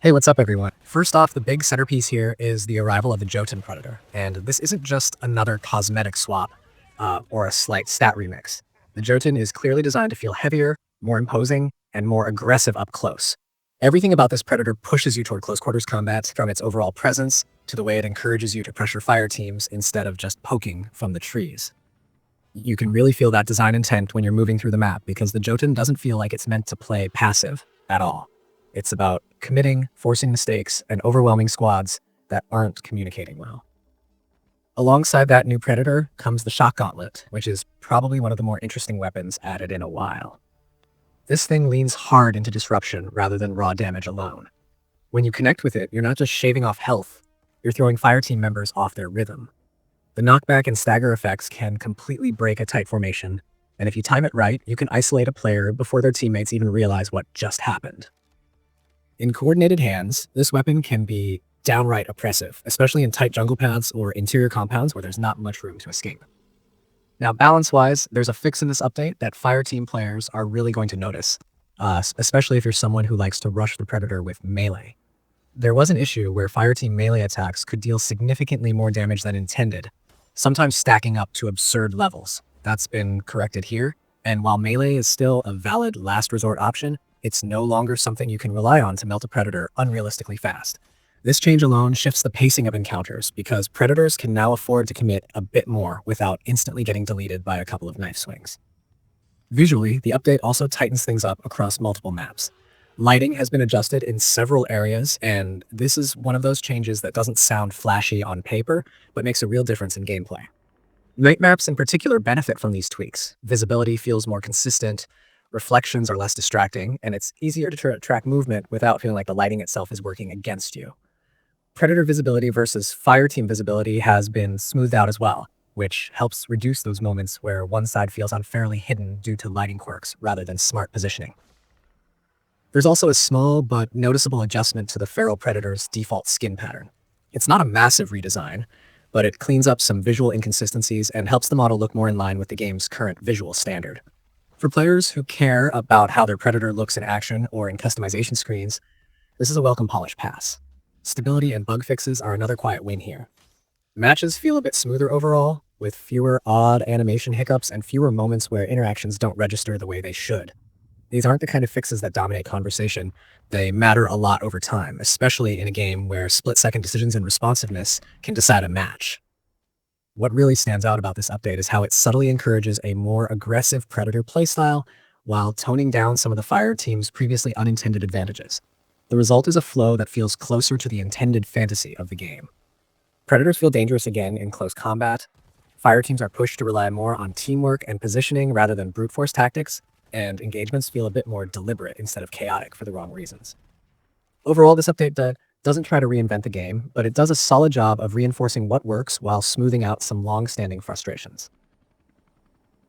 Hey, what's up everyone? First off, the big centerpiece here is the arrival of the Jotun Predator, and this isn't just another cosmetic swap or a slight stat remix. The Jotun is clearly designed to feel heavier, more imposing, and more aggressive up close. Everything about this Predator pushes you toward close quarters combat, from its overall presence to the way it encourages you to pressure fire teams instead of just poking from the trees. You can really feel that design intent when you're moving through the map because the Jotun doesn't feel like it's meant to play passive at all. It's about committing, forcing mistakes, and overwhelming squads that aren't communicating well. Alongside that new Predator comes the Shock Gauntlet, which is probably one of the more interesting weapons added in a while. This thing leans hard into disruption rather than raw damage alone. When you connect with it, you're not just shaving off health, you're throwing fireteam members off their rhythm. The knockback and stagger effects can completely break a tight formation, and if you time it right, you can isolate a player before their teammates even realize what just happened. In coordinated hands, this weapon can be downright oppressive, especially in tight jungle paths or interior compounds where there's not much room to escape. Now, balance-wise, there's a fix in this update that fireteam players are really going to notice, especially if you're someone who likes to rush the Predator with melee. There was an issue where fireteam melee attacks could deal significantly more damage than intended, sometimes stacking up to absurd levels. That's been corrected here, and while melee is still a valid last resort option, it's no longer something you can rely on to melt a Predator unrealistically fast. This change alone shifts the pacing of encounters because Predators can now afford to commit a bit more without instantly getting deleted by a couple of knife swings. Visually, the update also tightens things up across multiple maps. Lighting has been adjusted in several areas, and this is one of those changes that doesn't sound flashy on paper, but makes a real difference in gameplay. Night maps in particular benefit from these tweaks. Visibility feels more consistent, reflections are less distracting, and it's easier to track movement without feeling like the lighting itself is working against you. Predator visibility versus fireteam visibility has been smoothed out as well, which helps reduce those moments where one side feels unfairly hidden due to lighting quirks rather than smart positioning. There's also a small but noticeable adjustment to the feral Predator's default skin pattern. It's not a massive redesign, but it cleans up some visual inconsistencies and helps the model look more in line with the game's current visual standard. For players who care about how their Predator looks in action or in customization screens, this is a welcome polish pass. Stability and bug fixes are another quiet win here. Matches feel a bit smoother overall, with fewer odd animation hiccups and fewer moments where interactions don't register the way they should. These aren't the kind of fixes that dominate conversation. They matter a lot over time, especially in a game where split-second decisions and responsiveness can decide a match. What really stands out about this update is how it subtly encourages a more aggressive Predator playstyle while toning down some of the fireteam's previously unintended advantages. The result is a flow that feels closer to the intended fantasy of the game. Predators feel dangerous again in close combat, fireteams are pushed to rely more on teamwork and positioning rather than brute force tactics, and engagements feel a bit more deliberate instead of chaotic for the wrong reasons. Overall, this update doesn't try to reinvent the game, but it does a solid job of reinforcing what works while smoothing out some long-standing frustrations.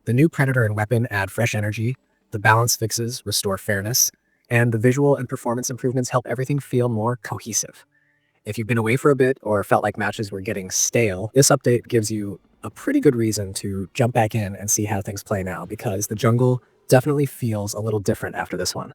The new Predator and weapon add fresh energy, the balance fixes restore fairness, and the visual and performance improvements help everything feel more cohesive. If you've been away for a bit or felt like matches were getting stale, this update gives you a pretty good reason to jump back in and see how things play now, because the jungle definitely feels a little different after this one.